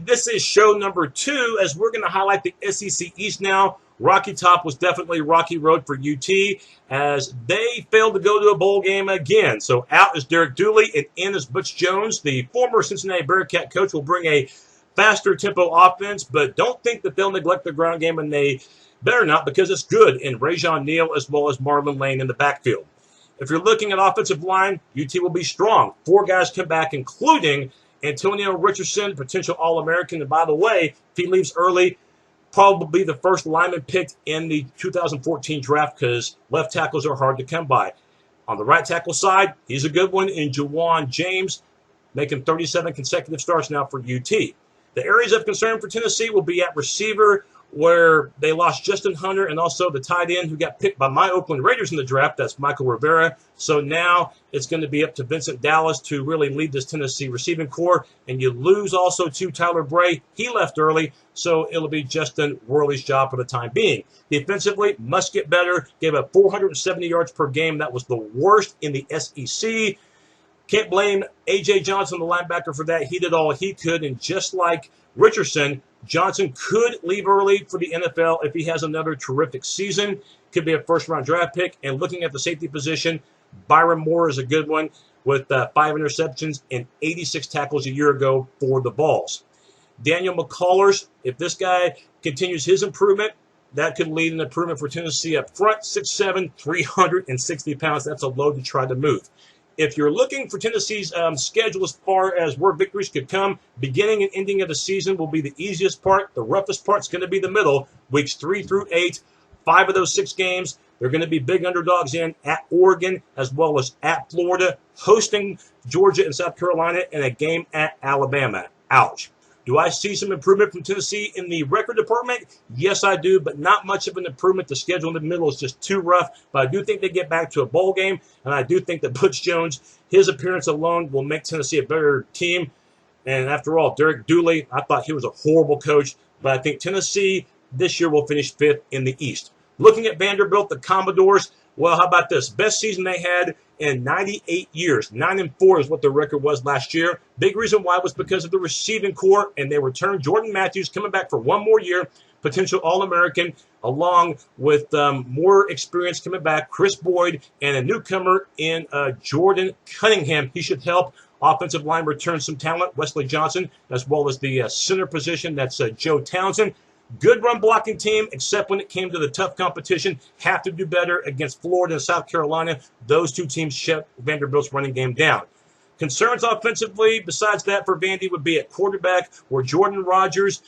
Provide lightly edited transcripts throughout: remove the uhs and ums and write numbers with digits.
This is show number 2 as we're going to highlight the SEC East now. Rocky Top was definitely rocky road for UT as they failed to go to a bowl game again. So out is Derek Dooley and in is Butch Jones. The former Cincinnati Bearcat coach will bring a faster tempo offense, but don't think that they'll neglect the ground game, and they better not because it's good in Rajon Neal as well as Marlon Lane in the backfield. If you're looking at offensive line, UT will be strong. 4 guys come back, including Antonio Richardson, potential All-American. And by the way, if he leaves early, probably the first lineman picked in the 2014 draft because left tackles are hard to come by. On the right tackle side, he's a good one in Juwan James, making 37 consecutive starts now for UT. The areas of concern for Tennessee will be at receiver, where they lost Justin Hunter and also the tight end who got picked by my Oakland Raiders in the draft. That's Michael Rivera. So now it's going to be up to Vincent Dallas to really lead this Tennessee receiving corps. And you lose also to Tyler Bray. He left early, so it'll be Justin Worley's job for the time being. Defensively, must get better. Gave up 470 yards per game. That was the worst in the SEC. Can't blame A.J. Johnson, the linebacker, for that. He did all he could, and just like Richardson, Johnson could leave early for the NFL if he has another terrific season. Could be a first-round draft pick. And looking at the safety position, Byron Moore is a good one with 5 interceptions and 86 tackles a year ago for the Vols. Daniel McCullers, if this guy continues his improvement, that could lead an improvement for Tennessee up front. 6'7", 360 pounds. That's a load to try to move. If you're looking for Tennessee's schedule as far as where victories could come, beginning and ending of the season will be the easiest part. The roughest part's going to be the middle, weeks 3 through 8. 5 of those 6 games, they're going to be big underdogs in at Oregon as well as at Florida, hosting Georgia and South Carolina, and a game at Alabama. Ouch. Do I see some improvement from Tennessee in the record department? Yes, I do, but not much of an improvement. The schedule in the middle is just too rough, but I do think they get back to a bowl game, and I do think that Butch Jones, his appearance alone, will make Tennessee a better team. And after all, Derek Dooley, I thought he was a horrible coach, but I think Tennessee this year will finish 5th in the East. Looking at Vanderbilt, the Commodores, well, how about this? Best season they had in 98 years. 9-4 is what their record was last year. Big reason why was because of the receiving corps, and they returned Jordan Matthews, coming back for 1 more year, potential All-American, along with more experience coming back, Chris Boyd, and a newcomer in Jordan Cunningham. He should help. Offensive line return some talent, Wesley Johnson, as well as the center position, that's Joe Townsend. Good run blocking team, except when it came to the tough competition. Have to do better against Florida and South Carolina. Those 2 teams shut Vanderbilt's running game down. Concerns offensively, besides that, for Vandy would be at quarterback, where Jordan Rodgers,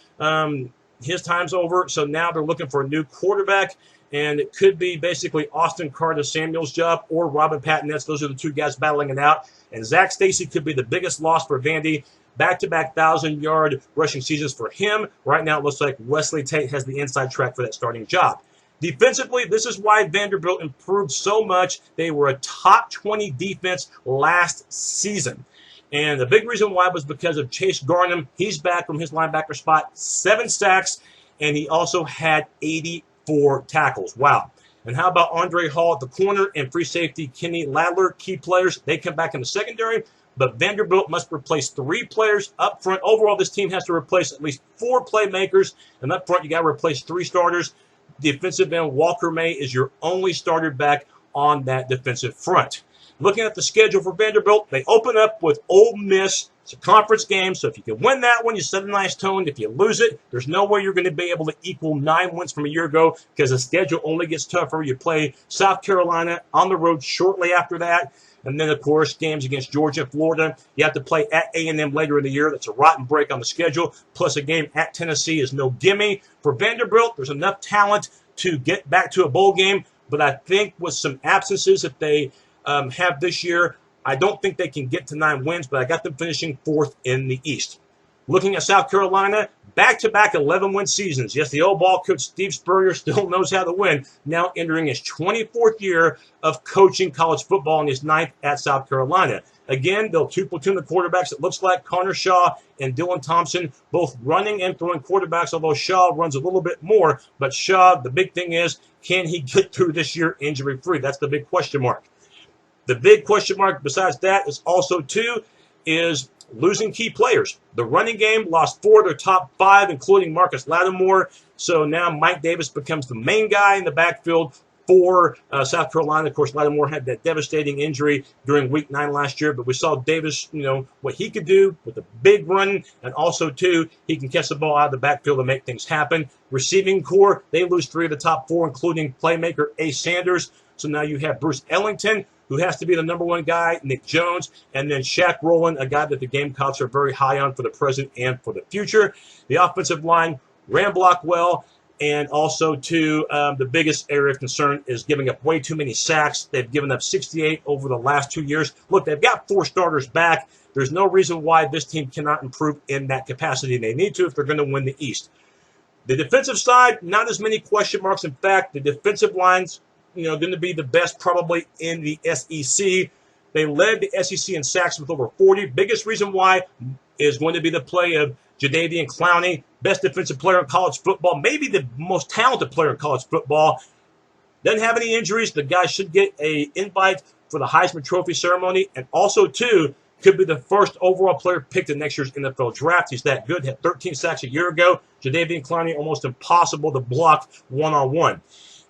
his time's over. So now they're looking for a new quarterback, and it could be basically Austin Carter-Samuel's job or Robin Pattonette's. Those are the 2 guys battling it out. And Zach Stacy could be the biggest loss for Vandy. Back-to-back 1,000-yard rushing seasons for him. Right now, it looks like Wesley Tate has the inside track for that starting job. Defensively, this is why Vanderbilt improved so much. They were a top 20 defense last season. And the big reason why was because of Chase Garnham. He's back from his linebacker spot, 7 sacks, and he also had 84 tackles. Wow. And how about Andre Hall at the corner and free safety Kenny Ladler, key players? They come back in the secondary. But Vanderbilt must replace 3 players up front. Overall, this team has to replace at least 4 playmakers. And up front, you got to replace 3 starters. Defensive end Walker May is your only starter back on that defensive front. Looking at the schedule for Vanderbilt, they open up with Ole Miss. It's a conference game, so if you can win that one, you set a nice tone. If you lose it, there's no way you're going to be able to equal 9 wins from a year ago because the schedule only gets tougher. You play South Carolina on the road shortly after that. And then, of course, games against Georgia and Florida. You have to play at A&M later in the year. That's a rotten break on the schedule. Plus, a game at Tennessee is no gimme. For Vanderbilt, there's enough talent to get back to a bowl game. But I think with some absences that they have this year, I don't think they can get to 9 wins. But I got them finishing 4th in the East. Looking at South Carolina, back-to-back 11-win seasons. Yes, the old ball coach Steve Spurrier still knows how to win, now entering his 24th year of coaching college football and his 9th at South Carolina. Again, they'll 2-platoon the quarterbacks. It looks like Connor Shaw and Dylan Thompson, both running and throwing quarterbacks, although Shaw runs a little bit more. But Shaw, the big thing is, can he get through this year injury-free? That's the big question mark. The big question mark besides that is also, too, is losing key players. The running game lost 4 of their top 5, including Marcus Lattimore. So now Mike Davis becomes the main guy in the backfield for South Carolina. Of course, Lattimore had that devastating injury during Week 9 last year, but we saw Davis, what he could do with a big run, and also, too, he can catch the ball out of the backfield and make things happen. Receiving core, they lose 3 of the top 4, including playmaker Ace Sanders. So now you have Bruce Ellington, who has to be the number 1 guy, Nick Jones, and then Shaq Rowland, a guy that the Gamecocks are very high on for the present and for the future. The offensive line ran block well. And also, too, the biggest area of concern is giving up way too many sacks. They've given up 68 over the last 2 years. Look, they've got 4 starters back. There's no reason why this team cannot improve in that capacity. They need to if they're going to win the East. The defensive side, not as many question marks. In fact, the defensive line's going to be the best probably in the SEC. They led the SEC in sacks with over 40. Biggest reason why is going to be the play of Jadeveon Clowney, best defensive player in college football, maybe the most talented player in college football. Doesn't have any injuries. The guy should get an invite for the Heisman Trophy ceremony. And also, too, could be the first overall player picked in next year's NFL draft. He's that good. Had 13 sacks a year ago. Jadeveon Clowney, almost impossible to block one-on-one.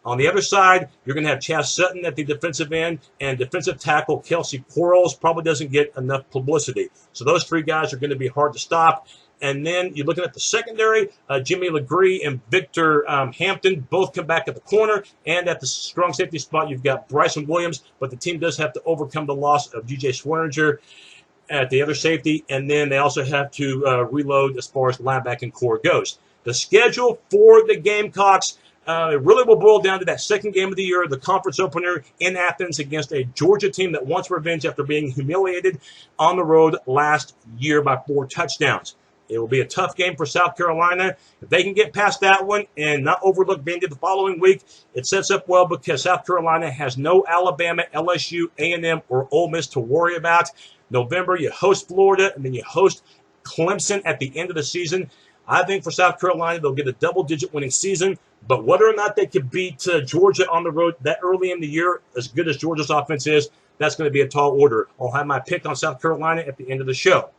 On the other side, you're going to have Chaz Sutton at the defensive end, and defensive tackle Kelsey Quarles probably doesn't get enough publicity. So those 3 guys are going to be hard to stop. And then you're looking at the secondary, Jimmy Legree and Victor Hampton both come back at the corner. And at the strong safety spot, you've got Bryson Williams, but the team does have to overcome the loss of G.J. Swearinger at the other safety. And then they also have to reload as far as the linebacking core goes. The schedule for the Gamecocks, it really will boil down to that second game of the year, the conference opener in Athens against a Georgia team that wants revenge after being humiliated on the road last year by 4 touchdowns. It will be a tough game for South Carolina. If they can get past that one and not overlook Vandy the following week, it sets up well because South Carolina has no Alabama, LSU, A&M, or Ole Miss to worry about. November, you host Florida, and then you host Clemson at the end of the season. I think for South Carolina, they'll get a double-digit winning season. But whether or not they could beat Georgia on the road that early in the year, as good as Georgia's offense is, that's going to be a tall order. I'll have my pick on South Carolina at the end of the show.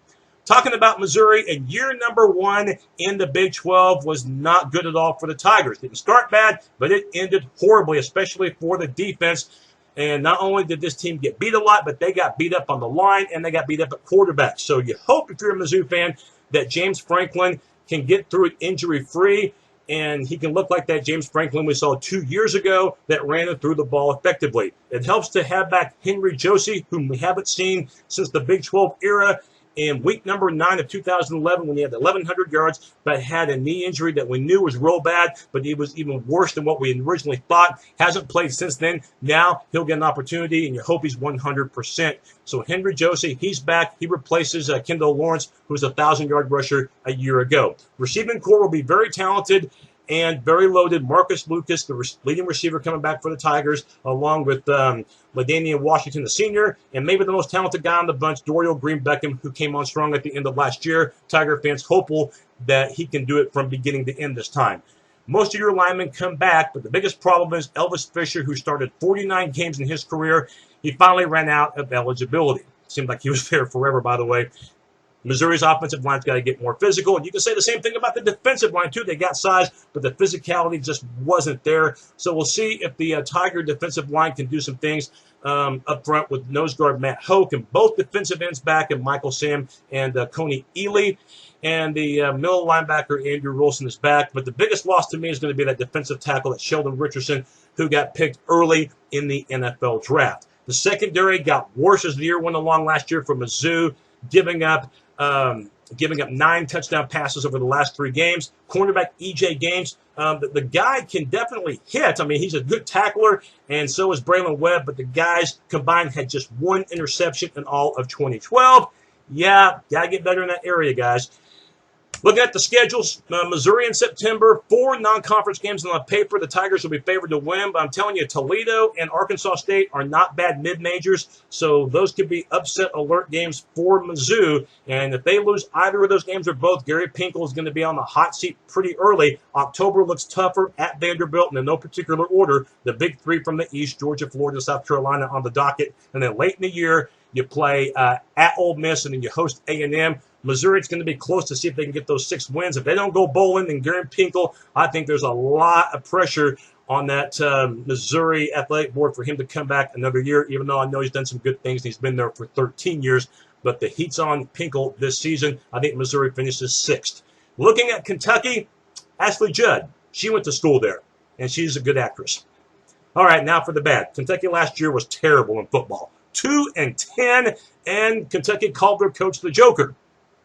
Talking about Missouri, and year number 1 in the Big 12 was not good at all for the Tigers. Didn't start bad, but it ended horribly, especially for the defense. And not only did this team get beat a lot, but they got beat up on the line, and they got beat up at quarterback. So you hope, if you're a Mizzou fan, that James Franklin can get through it injury-free, and he can look like that James Franklin we saw 2 years ago that ran and threw the ball effectively. It helps to have back Henry Josie, whom we haven't seen since the Big 12 era, in week number 9 of 2011 when he had 1,100 yards, but had a knee injury that we knew was real bad, but he was even worse than what we originally thought. Hasn't played since then. Now he'll get an opportunity, and you hope he's 100%. So Henry Josie, he's back. He replaces Kendall Lawrence, who was a 1,000-yard rusher a year ago. Receiving core will be very talented and very loaded. Marcus Lucas, the leading receiver coming back for the Tigers, along with LaDainian Washington, the senior, and maybe the most talented guy on the bunch, Dorial Green-Beckham, who came on strong at the end of last year. Tiger fans hopeful that he can do it from beginning to end this time. Most of your linemen come back, but the biggest problem is Elvis Fisher, who started 49 games in his career. He finally ran out of eligibility. Seemed like he was there forever, by the way. Missouri's offensive line's got to get more physical. And you can say the same thing about the defensive line, too. They got size, but the physicality just wasn't there. So we'll see if the Tiger defensive line can do some things up front with nose guard Matt Hoke and both defensive ends back, and Michael Sam and Coney Ely. And the middle linebacker Andrew Wilson is back. But the biggest loss to me is going to be that defensive tackle, that Sheldon Richardson, who got picked early in the NFL draft. The secondary got worse as the year went along last year for Mizzou, giving up 9 touchdown passes over the last 3 games. Cornerback E.J. Gaines, the guy can definitely hit. I mean, he's a good tackler, and so is Braylon Webb, but the guys combined had just 1 interception in all of 2012. Yeah, got to get better in that area, guys. Looking at the schedules, Missouri in September, 4 non-conference games on the paper. The Tigers will be favored to win, but I'm telling you, Toledo and Arkansas State are not bad mid-majors, so those could be upset alert games for Mizzou. And if they lose either of those games or both, Gary Pinkel is going to be on the hot seat pretty early. October looks tougher at Vanderbilt, and in no particular order, the big 3 from the East, Georgia, Florida, South Carolina on the docket. And then late in the year, You play at Ole Miss, and then you host A&M. Missouri's going to be close to see if they can get those 6 wins. If they don't go bowling, then Garen Pinkel, I think there's a lot of pressure on that Missouri athletic board for him to come back another year, even though I know he's done some good things. He's been there for 13 years, but the heat's on Pinkel this season. I think Missouri finishes 6th. Looking at Kentucky, Ashley Judd, she went to school there, and she's a good actress. All right, now for the bad. Kentucky last year was terrible in football. 2-10, and Kentucky called their coach the Joker.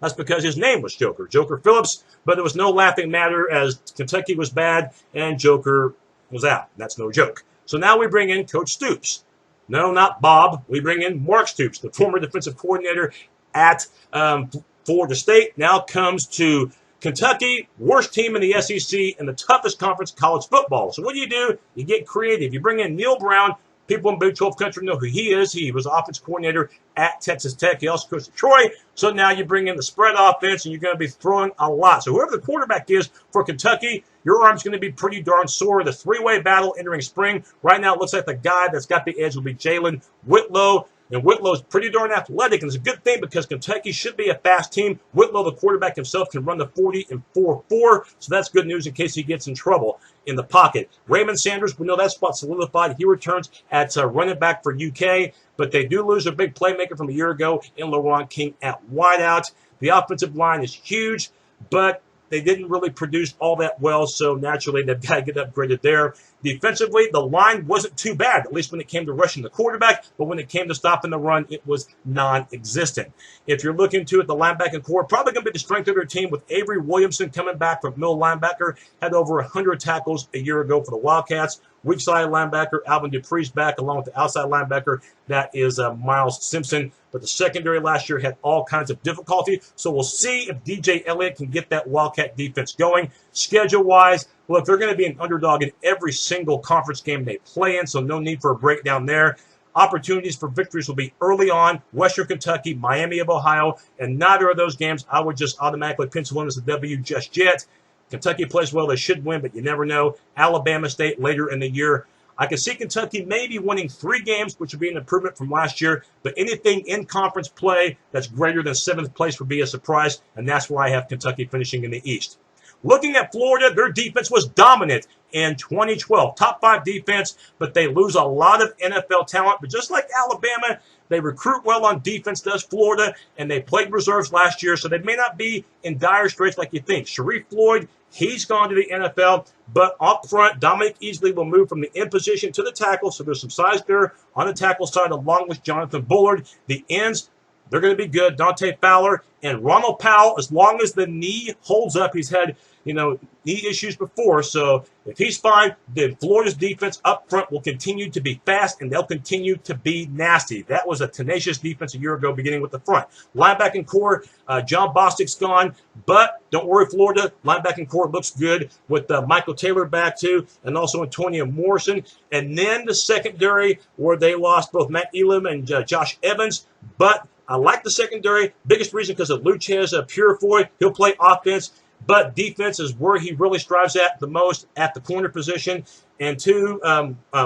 That's because his name was Joker Phillips, but there was no laughing matter as Kentucky was bad and Joker was out. That's no joke. So now we bring in Coach Stoops. No, not Bob. We bring in Mark Stoops, the former defensive coordinator at Florida State. Now comes to Kentucky, worst team in the SEC and the toughest conference in college football. So what do? You get creative. You bring in Neil Brown. People in Big 12 country know who he is. He was offense coordinator at Texas Tech. He also coached at Troy. So now you bring in the spread offense, and you're going to be throwing a lot. So whoever the quarterback is for Kentucky, your arm's going to be pretty darn sore. The three-way battle entering spring. Right now it looks like the guy that's got the edge will be Jalen Whitlow. And Whitlow's pretty darn athletic, and it's a good thing because Kentucky should be a fast team. Whitlow, the quarterback himself, can run the 40 in 4.4, so that's good news in case he gets in trouble in the pocket. Raymond Sanders, we know that spot solidified. He returns at running back for UK, but they do lose a big playmaker from a year ago in LaRon King at wideout. The offensive line is huge, but they didn't really produce all that well, so naturally they've got to get upgraded there. Defensively, the line wasn't too bad, at least when it came to rushing the quarterback, but when it came to stopping the run, it was non-existent. If you're looking to at the linebacking core, probably going to be the strength of their team with Avery Williamson coming back from middle linebacker, had over 100 tackles a year ago for the Wildcats. Weak side linebacker, Alvin Dupree's back, along with the outside linebacker, that is Miles Simpson. But the secondary last year had all kinds of difficulty. So we'll see if DJ Elliott can get that Wildcat defense going. Schedule-wise, look, they're going to be an underdog in every single conference game they play in, so no need for a breakdown there. Opportunities for victories will be early on, Western Kentucky, Miami of Ohio, and neither of those games I would just automatically pencil in as a W just yet. Kentucky plays well, they should win, but you never know. Alabama State later in the year. I can see Kentucky maybe winning 3 games, which would be an improvement from last year, but anything in conference play that's greater than 7th place would be a surprise, and that's why I have Kentucky finishing in the East. Looking at Florida, their defense was dominant in 2012. Top 5 defense, but they lose a lot of NFL talent. But just like Alabama, they recruit well on defense, does Florida, and they played reserves last year, so they may not be in dire straits like you think. Sharif Floyd, he's gone to the NFL, but up front, Dominic Easley will move from the in position to the tackle, so there's some size there on the tackle side along with Jonathan Bullard. The ends, they're going to be good. Dante Fowler and Ronald Powell, as long as the knee holds up, he's had knee issues before. So if he's fine, then Florida's defense up front will continue to be fast, and they'll continue to be nasty. That was a tenacious defense a year ago, beginning with the front. Linebacking core, John Bostic's gone, but don't worry, Florida. Linebacking core looks good with Michael Taylor back too, and also Antonio Morrison. And then the secondary, where they lost both Matt Elam and Josh Evans, but I like the secondary. Biggest reason because of Luchez Purifoy. He'll play offense, but defense is where he really strives at the most at the corner position. And 2,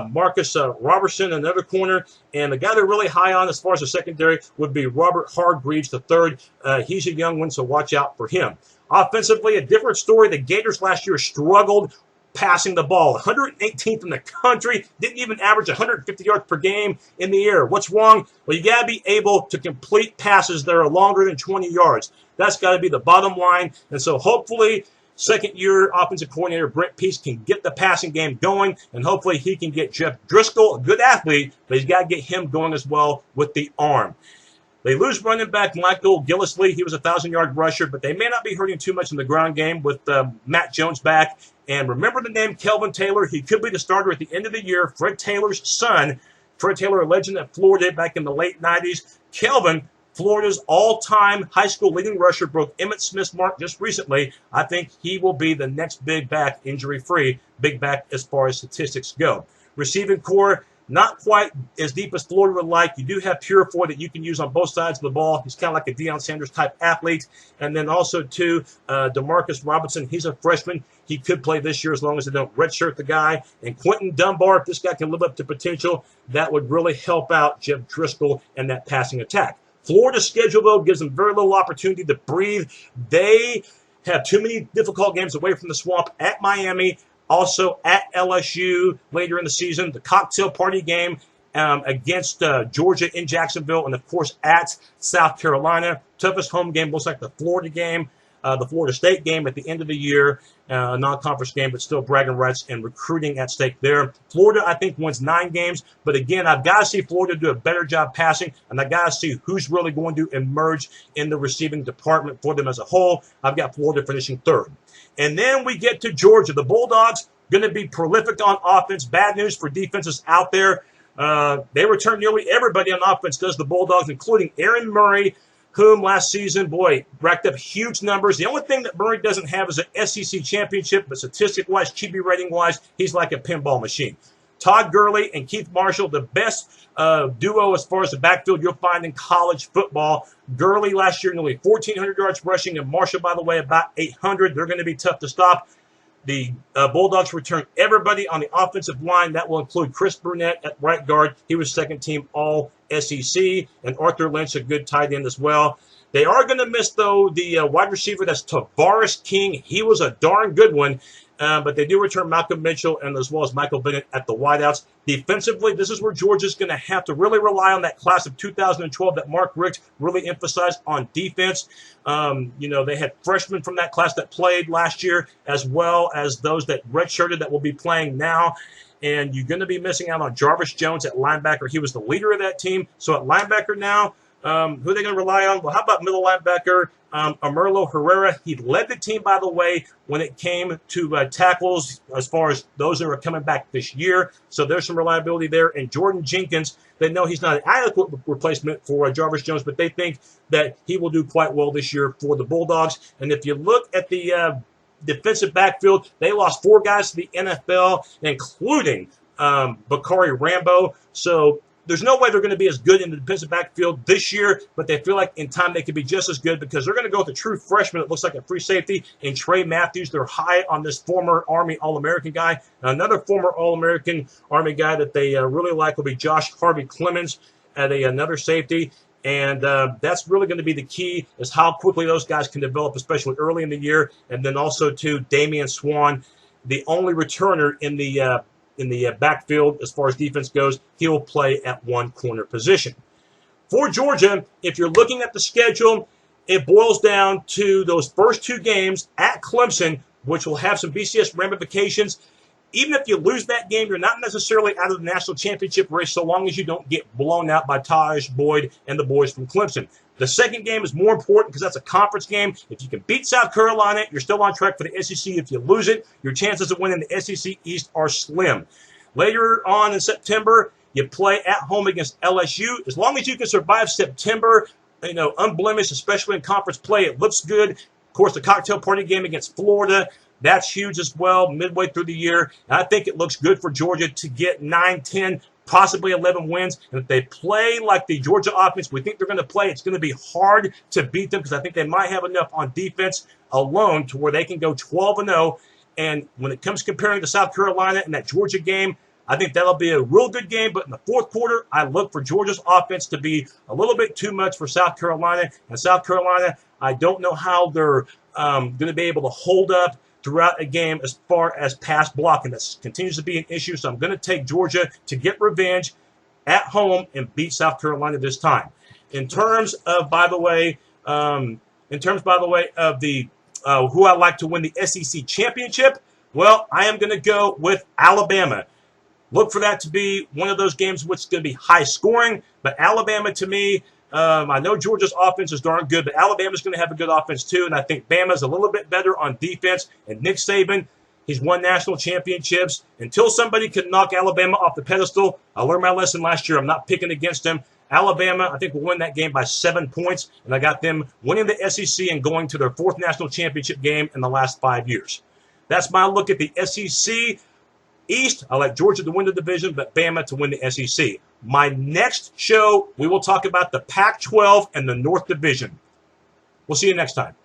Marcus Robertson, another corner. And the guy they're really high on as far as the secondary would be Robert Hargreaves III. He's a young one, so watch out for him. Offensively, a different story. The Gators last year struggled passing the ball. 118th in the country, didn't even average 150 yards per game in the air. What's wrong? Well, you got to be able to complete passes that are longer than 20 yards. That's got to be the bottom line. And so hopefully, second-year offensive coordinator Brent Pease can get the passing game going, and hopefully he can get Jeff Driscoll, a good athlete, but he's got to get him going as well with the arm. They lose running back Michael Gillisley. He was a 1,000-yard rusher, but they may not be hurting too much in the ground game with Matt Jones back. And remember the name Kelvin Taylor. He could be the starter at the end of the year. Fred Taylor's son. Fred Taylor, a legend at Florida back in the late 90s. Kelvin, Florida's all-time high school leading rusher, broke Emmitt Smith's mark just recently. I think he will be the next big back, injury-free, big back as far as statistics go. Receiving core, Not quite as deep as Florida would like. You do have Purifoy that you can use on both sides of the ball. He's kind of like a Deion Sanders type athlete. And then also, too, Demarcus Robinson. He's a freshman. He could play this year as long as they don't redshirt the guy. And Quentin Dunbar, if this guy can live up to potential, that would really help out Jeff Driscoll and that passing attack. Florida's schedule, though, gives them very little opportunity to breathe. They have too many difficult games away from the swamp at Miami, also at LSU later in the season, the cocktail party game against Georgia in Jacksonville, and, of course, at South Carolina. Toughest home game looks like the Florida game, the Florida State game at the end of the year, a non-conference game, but still bragging rights and recruiting at stake there. Florida, I think, wins 9 games. But, again, I've got to see Florida do a better job passing, and I've got to see who's really going to emerge in the receiving department for them as a whole. I've got Florida finishing 3rd. And then we get to Georgia. The Bulldogs going to be prolific on offense. Bad news for defenses out there. They return nearly everybody on offense, does the Bulldogs, including Aaron Murray, whom last season, boy, racked up huge numbers. The only thing that Murray doesn't have is an SEC championship, but statistic-wise, QB rating-wise, he's like a pinball machine. Todd Gurley and Keith Marshall, the best duo as far as the backfield you'll find in college football. Gurley last year nearly 1,400 yards rushing, and Marshall, by the way, about 800. They're going to be tough to stop. The Bulldogs return everybody on the offensive line. That will include Chris Burnett at right guard. He was second-team All-SEC. And Arthur Lynch, a good tight end as well. They are going to miss, though, the wide receiver. That's Tavares King. He was a darn good one. But they do return Malcolm Mitchell and as well as Michael Bennett at the wideouts. Defensively, this is where Georgia's going to have to really rely on that class of 2012 that Mark Richt really emphasized on defense. They had freshmen from that class that played last year as well as those that redshirted that will be playing now. And you're going to be missing out on Jarvis Jones at linebacker. He was the leader of that team. So at linebacker now, who are they going to rely on? Well, how about middle linebacker Amerlo Herrera? He led the team, by the way, when it came to tackles as far as those that are coming back this year. So there's some reliability there. And Jordan Jenkins, they know he's not an adequate replacement for Jarvis Jones, but they think that he will do quite well this year for the Bulldogs. And if you look at the defensive backfield, they lost 4 guys to the NFL, including Bakari Rambo. So there's no way they're going to be as good in the defensive backfield this year, but they feel like in time they could be just as good because they're going to go with a true freshman that looks like a free safety in Trey Matthews. They're high on this former Army All-American guy. Another former All-American Army guy that they really like will be Josh Harvey Clemens at another safety. And that's really going to be the key is how quickly those guys can develop, especially early in the year. And then also, too, Damian Swan, the only returner in the backfield as far as defense goes. He'll play at one corner position. For Georgia, if you're looking at the schedule, it boils down to those first 2 games at Clemson, which will have some BCS ramifications. Even if you lose that game, you're not necessarily out of the national championship race so long as you don't get blown out by Taj Boyd and the boys from Clemson. The second game is more important because that's a conference game. If you can beat South Carolina, you're still on track for the SEC. If you lose it, your chances of winning the SEC East are slim. Later on in September, you play at home against LSU. As long as you can survive September, unblemished, especially in conference play, it looks good. Of course, the cocktail party game against Florida, that's huge as well midway through the year. And I think it looks good for Georgia to get 9, 10, possibly 11 wins. And if they play like the Georgia offense we think they're going to play, it's going to be hard to beat them because I think they might have enough on defense alone to where they can go 12-0. And when it comes comparing to South Carolina and that Georgia game, I think that'll be a real good game. But in the fourth quarter, I look for Georgia's offense to be a little bit too much for South Carolina. And South Carolina, I don't know how they're going to be able to hold up throughout a game as far as pass blocking. That continues to be an issue. So I'm going to take Georgia to get revenge at home and beat South Carolina this time. In terms of, by the way, of the who I like to win the SEC championship, well, I am going to go with Alabama. Look for that to be one of those games which is going to be high scoring. But Alabama, to me, I know Georgia's offense is darn good, but Alabama's going to have a good offense too. And I think Bama's a little bit better on defense. And Nick Saban, he's won national championships. Until somebody can knock Alabama off the pedestal, I learned my lesson last year. I'm not picking against them. Alabama, I think, will win that game by 7 points. And I got them winning the SEC and going to their 4th national championship game in the last 5 years. That's my look at the SEC. East, I like Georgia to win the division, but Bama to win the SEC. My next show, we will talk about the Pac-12 and the North Division. We'll see you next time.